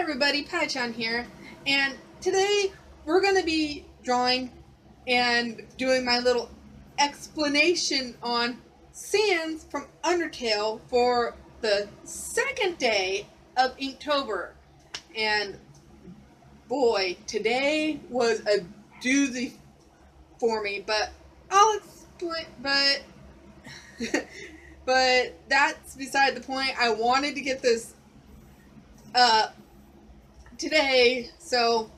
everybody, Pai-chan here, and today we're going to be drawing and doing my little explanation on scenes from Undertale for the second day of Inktober. And boy, today was a doozy for me, but I'll explain, but that's beside the point. I wanted to get this today, so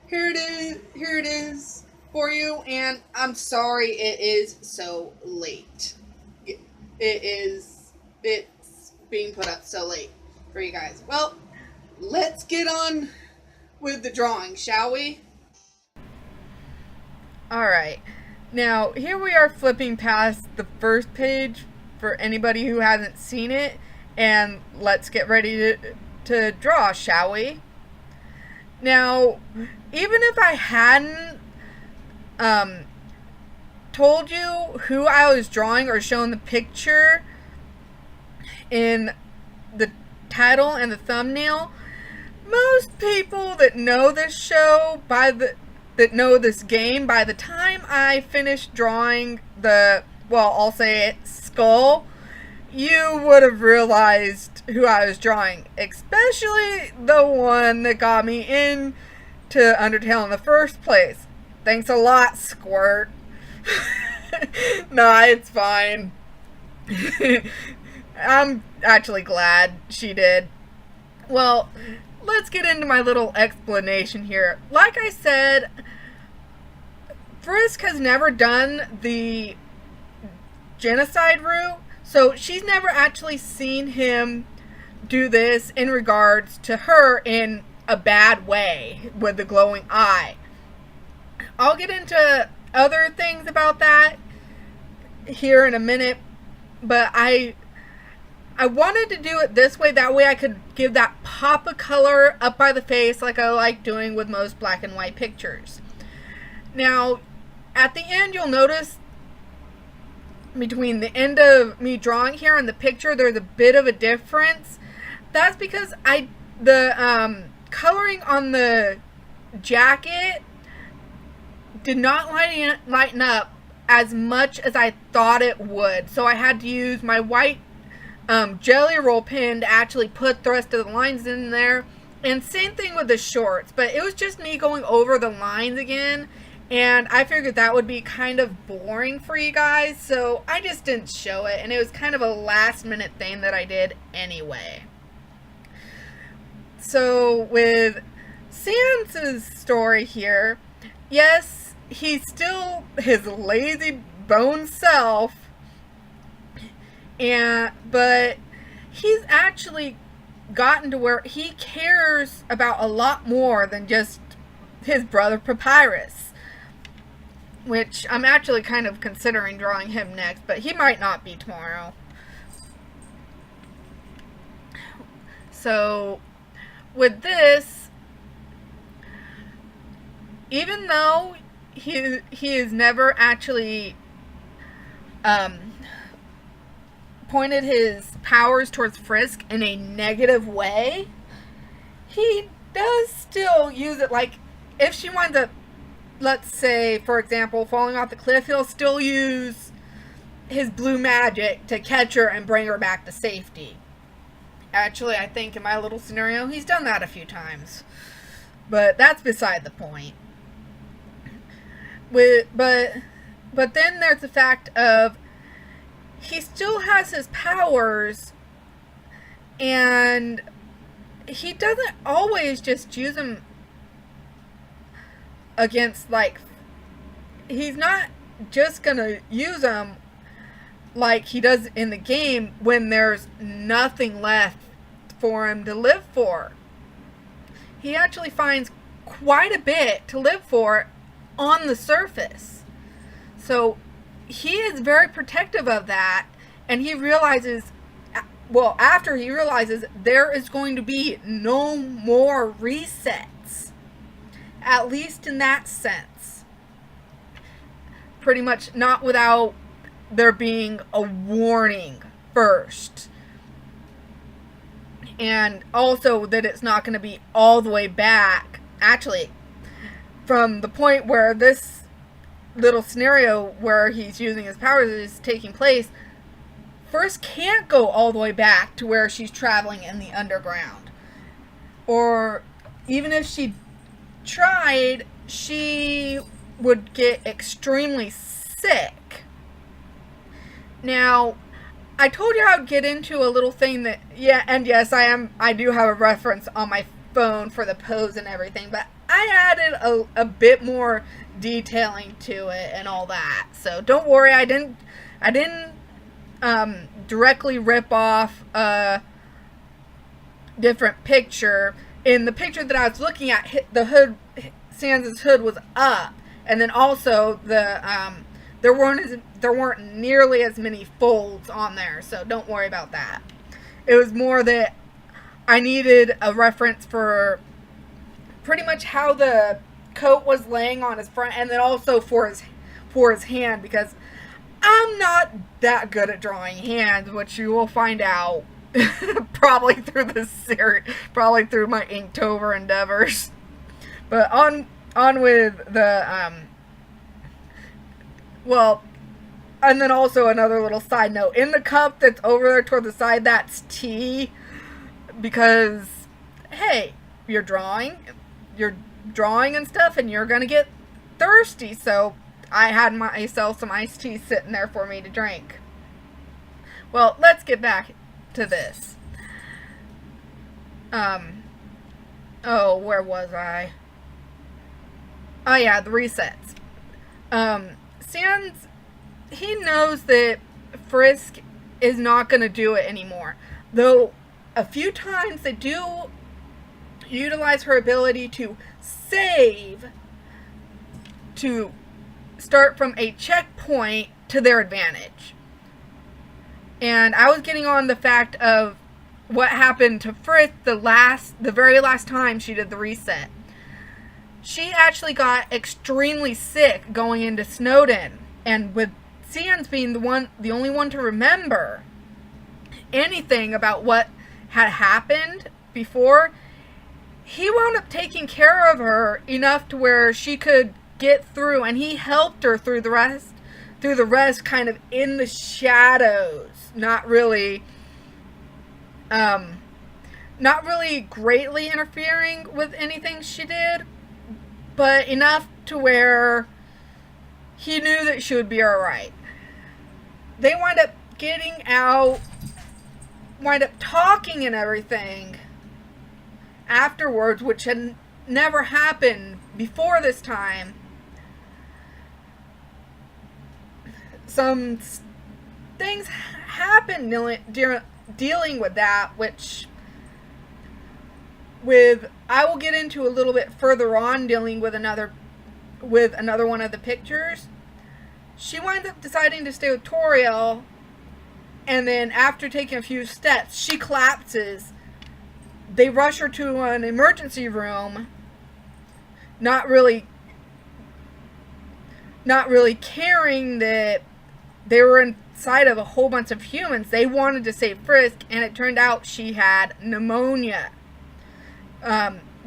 here it is for you, and I'm sorry it is so late. It's being put up so late for you guys. Well, let's get on with the drawing, shall we? Alright, now here we are flipping past the first page for anybody who hasn't seen it, and let's get ready to draw, shall we? Now, even if I hadn't told you who I was drawing or shown the picture in the title and the thumbnail, most people that know this show that know this game, by the time I finished drawing I'll say it, skull, you would have realized who I was drawing, especially the one that got me into Undertale in the first place. Thanks a lot, Squirt. Nah, it's fine. I'm actually glad she did. Well, let's get into my little explanation here. Like I said, Frisk has never done the genocide route, so she's never actually seen him do this in regards to her in a bad way with the glowing eye. I'll get into other things about that here in a minute, but I wanted to do it this way. That way I could give that pop of color up by the face like I like doing with most black and white pictures. Now, at the end, you'll notice between the end of me drawing here and the picture, there's a bit of a difference. That's because the coloring on the jacket did not lighten up as much as I thought it would. So I had to use my white jelly roll pen to actually put the rest of the lines in there. And same thing with the shorts, but it was just me going over the lines again, and I figured that would be kind of boring for you guys, so I just didn't show it, and it was kind of a last minute thing that I did anyway. So with Sans's story here, yes, he's still his lazy bone self, but he's actually gotten to where he cares about a lot more than just his brother Papyrus, which I'm actually kind of considering drawing him next, but he might not be tomorrow. So with this, even though he has never actually pointed his powers towards Frisk in a negative way, he does still use it. Like, if she winds up, let's say, for example, falling off the cliff, he'll still use his blue magic to catch her and bring her back to safety. Actually, I think in my little scenario, he's done that a few times. But that's beside the point. But then there's the fact of he still has his powers, and he doesn't always just use them against, like, he's not just gonna use them like he does in the game when there's nothing left for him to live for. He actually finds quite a bit to live for on the surface. So he is very protective of that, and he realizes, well, after he realizes there is going to be no more resets, at least in that sense. Pretty much not without there being a warning first. and also that it's not going to be all the way back. Actually, from the point where this little scenario where he's using his powers is taking place, Frisk can't go all the way back to where she's traveling in the underground. Or even if she tried, she would get extremely sick. Now, I told you I would get into a little thing that, yes, I do have a reference on my phone for the pose and everything, but I added a bit more detailing to it and all that. So don't worry, I didn't directly rip off a different picture. In the picture that I was looking at, the hood, Sans' hood was up, and then also there weren't nearly as many folds on there, so don't worry about that. It was more that I needed a reference for pretty much how the coat was laying on his front, and then also for his hand, because I'm not that good at drawing hands, which you will find out probably through this series, probably through my Inktober endeavors. But on with the and then also another little side note, in the cup that's over there toward the side, that's tea, because hey, you're drawing and stuff, and you're gonna get thirsty, so I had myself some iced tea sitting there for me to drink. Well, let's get back to this. Where was I? Oh yeah, the resets. Sans, he knows that Frisk is not going to do it anymore. Though a few times they do utilize her ability to save to start from a checkpoint to their advantage. And I was getting on the fact of what happened to Frisk the very last time she did the reset. She actually got extremely sick going into Snowden, and with Sans being the only one to remember anything about what had happened before, he wound up taking care of her enough to where she could get through, and he helped her through the rest kind of in the shadows, not really greatly interfering with anything she did, but enough to where he knew that she would be alright. They wind up getting out, wind up talking and everything afterwards, which had never happened before this time. Some things happened dealing with that, which I will get into a little bit further on, dealing with another one of the pictures. She winds up deciding to stay with Toriel, and then after taking a few steps, she collapses. They rush her to an emergency room, not really caring that they were inside of a whole bunch of humans. They wanted to save Frisk, and it turned out she had pneumonia.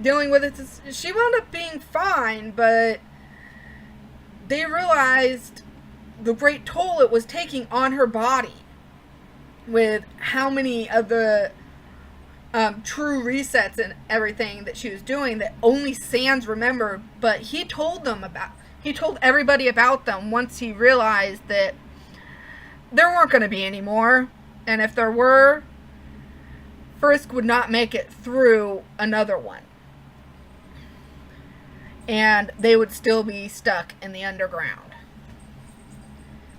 Dealing with it, she wound up being fine, but they realized the great toll it was taking on her body with how many of the true resets and everything that she was doing that only Sans remembered, but he told everybody about them once he realized that there weren't going to be any more, and if there were, Frisk would not make it through another one, and they would still be stuck in the underground,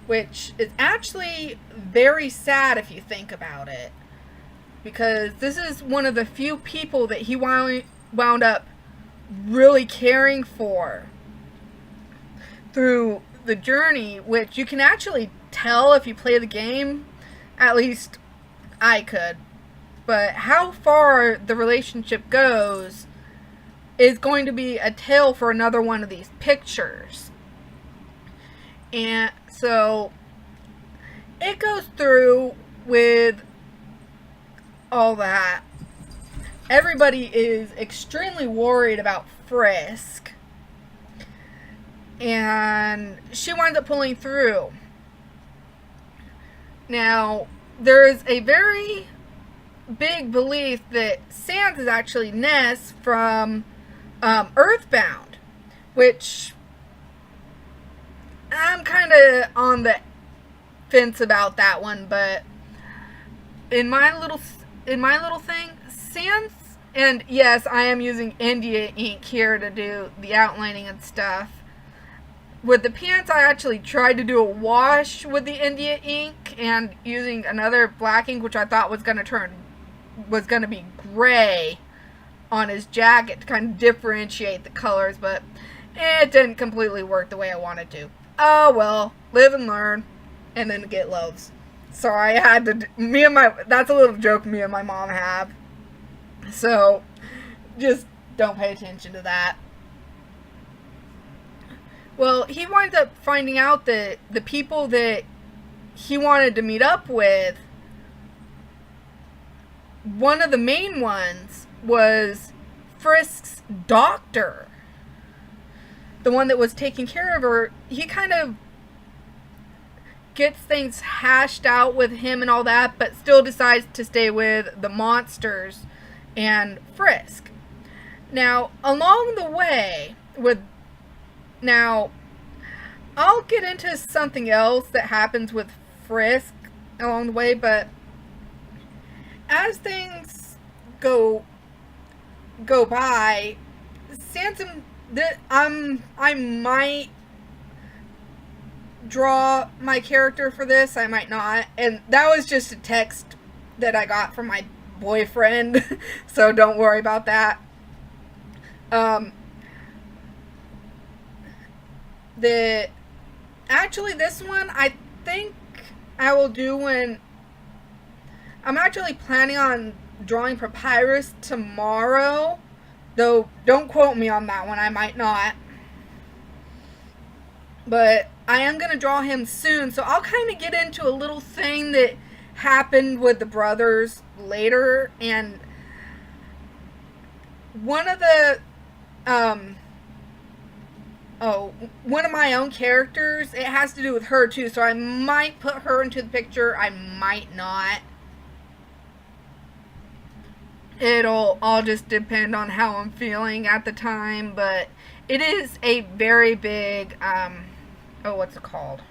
which is actually very sad if you think about it, because this is one of the few people that he wound up really caring for through the journey, which you can actually tell if you play the game. At least I could. But how far the relationship goes is going to be a tale for another one of these pictures. And so it goes through with all that. everybody is extremely worried about Frisk. And she winds up pulling through. Now, there is a very big belief that Sans is actually Ness from Earthbound, which I'm kind of on the fence about that one, but in my little thing, Sans, and yes, I am using India ink here to do the outlining and stuff. With the pants, I actually tried to do a wash with the India ink and using another black ink, which I thought was going to be gray on his jacket to kind of differentiate the colors, but it didn't completely work the way I wanted to. Oh well, live and learn, and then get loaves. So I had to, that's a little joke me and my mom have. So, just don't pay attention to that. Well, he winds up finding out that the people that he wanted to meet up with, one of the main ones was Frisk's doctor. The one that was taking care of her. He kind of gets things hashed out with him and all that, but still decides to stay with the monsters and Frisk. Now, along the way, now, I'll get into something else that happens with Frisk along the way, but as things go by, Sansom, I might draw my character for this, I might not, and that was just a text that I got from my boyfriend, so don't worry about that. Actually this one I think I will do when I'm actually planning on drawing Papyrus tomorrow, though don't quote me on that one, I might not, but I am going to draw him soon, so I'll kind of get into a little thing that happened with the brothers later, and one of the one of my own characters, it has to do with her too, so I might put her into the picture, I might not. It'll all just depend on how I'm feeling at the time, but it is a very big, what's it called?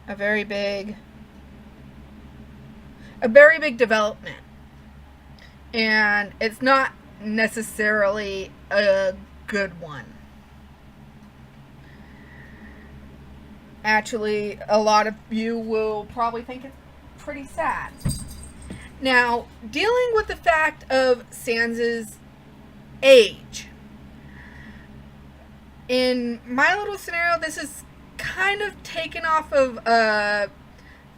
A very big development. And it's not necessarily a good one. Actually, a lot of you will probably think it's pretty sad. Now, dealing with the fact of Sans's age. In my little scenario, this is kind of taken off of a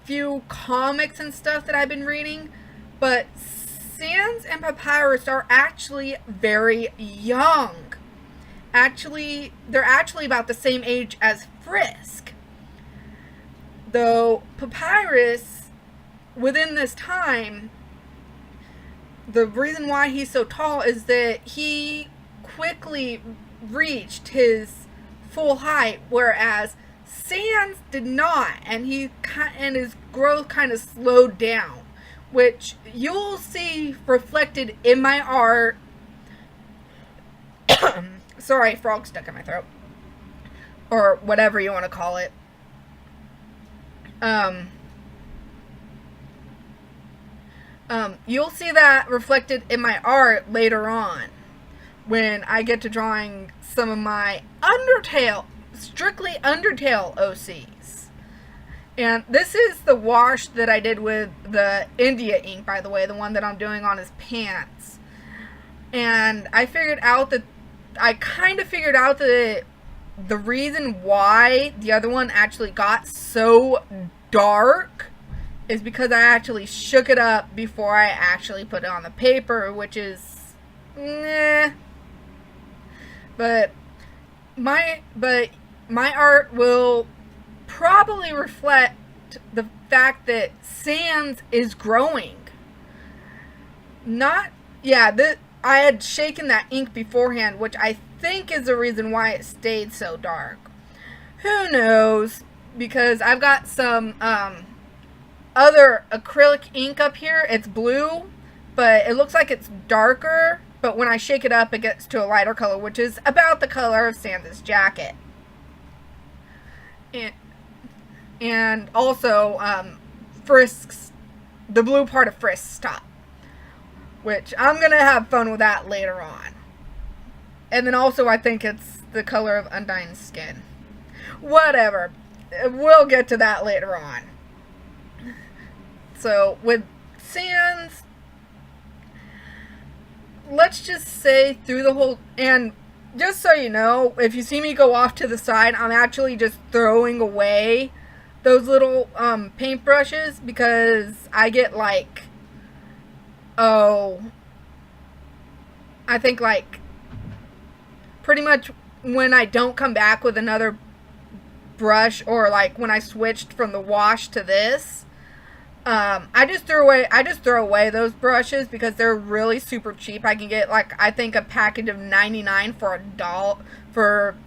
few comics and stuff that I've been reading, but Sans and Papyrus are actually very young. Actually, they're actually about the same age as Frisk. Though Papyrus, within this time, the reason why he's so tall is that he quickly reached his full height, whereas Sans did not, and his growth kind of slowed down, which you'll see reflected in my art. Sorry, frog stuck in my throat, or whatever you want to call it. You'll see that reflected in my art later on when I get to drawing some of my strictly Undertale OCs. And this is the wash that I did with the India ink, by the way, the one that I'm doing on his pants. And I kind of figured out that the reason why the other one actually got so dark is because I actually shook it up before I actually put it on the paper, which is But my art will probably reflect the fact that Sans is growing. Not yeah, I had shaken that ink beforehand, which I think is the reason why it stayed so dark. Who knows? Because I've got some other acrylic ink up here. It's blue, but it looks like it's darker. But when I shake it up, it gets to a lighter color, which is about the color of Santa's jacket. And also Frisk's, the blue part of Frisk's top, which I'm going to have fun with that later on. And then also I think it's the color of Undyne's skin. Whatever. We'll get to that later on. So with Sans, let's just say through the whole, and just so you know, if you see me go off to the side, I'm actually just throwing away those little paintbrushes because I get like, I think like pretty much when I don't come back with another brush, or like when I switched from the wash to this, I just throw away those brushes because they're really super cheap. I can get like, I think a package of 99 for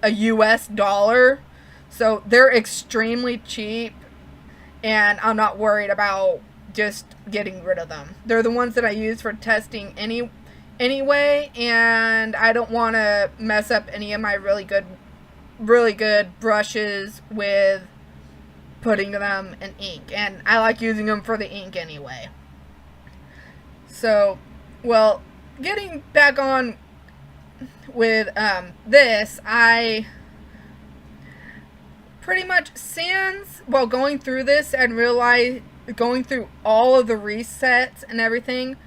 a US dollar. So they're extremely cheap, and I'm not worried about just getting rid of them. They're the ones that I use for testing anyway, and I don't want to mess up any of my really good brushes with putting them in ink, and I like using them for the ink anyway. So, well, getting back on with this, I pretty much Sans, while going through this and going through all of the resets and everything,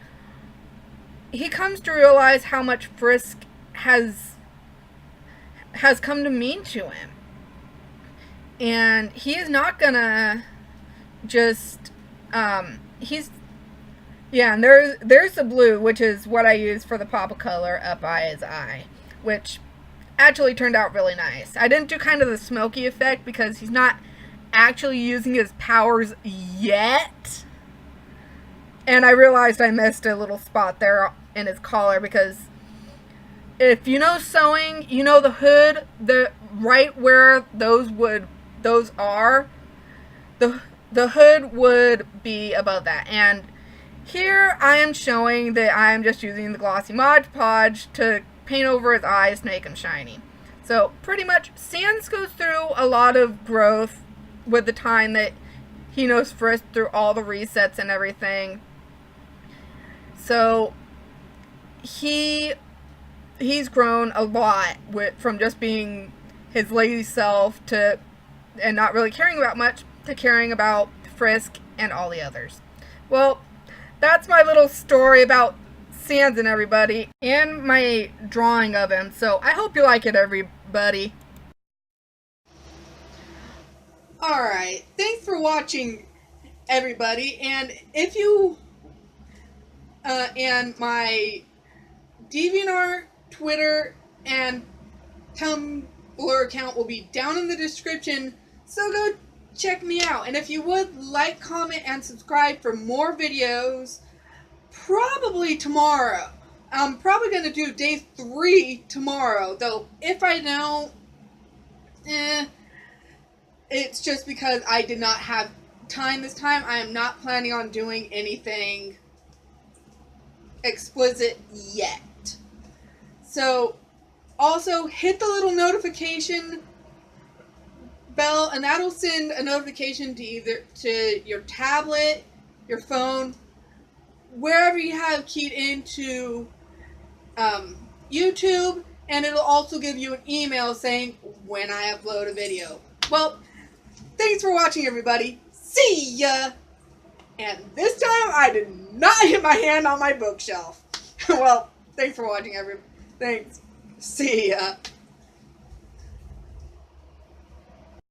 he comes to realize how much Frisk has come to mean to him. And he is not gonna just, and there's the blue, which is what I use for the pop of color up by his eye, which actually turned out really nice. I didn't do kind of the smoky effect because he's not actually using his powers yet. And I realized I missed a little spot there in his collar, because if you know sewing, you know the hood, right where those are, the hood would be above that. And here I am showing that I am just using the glossy Mod Podge to paint over his eyes to make them shiny. So pretty much Sans goes through a lot of growth with the time that he knows Frisk through all the resets and everything. So he's grown a lot from just being his lazy self and not really caring about much to caring about Frisk and all the others. Well, that's my little story about Sans and everybody, and my drawing of him. So I hope you like it, everybody. Alright, thanks for watching, everybody. And if you, and my DeviantArt, Twitter, and Tumblr account will be down in the description, so go check me out. And if you would, like, comment, and subscribe for more videos, probably tomorrow. I'm probably going to do day 3 tomorrow, though if I don't, it's just because I did not have time this time. I am not planning on doing anything explicit yet. So, also hit the little notification bell, and that'll send a notification to your tablet, your phone, wherever you have keyed into YouTube, and it'll also give you an email saying when I upload a video. Well, thanks for watching, everybody. See ya! And this time I did not hit my hand on my bookshelf. Well, thanks for watching, everybody. Thanks. See ya.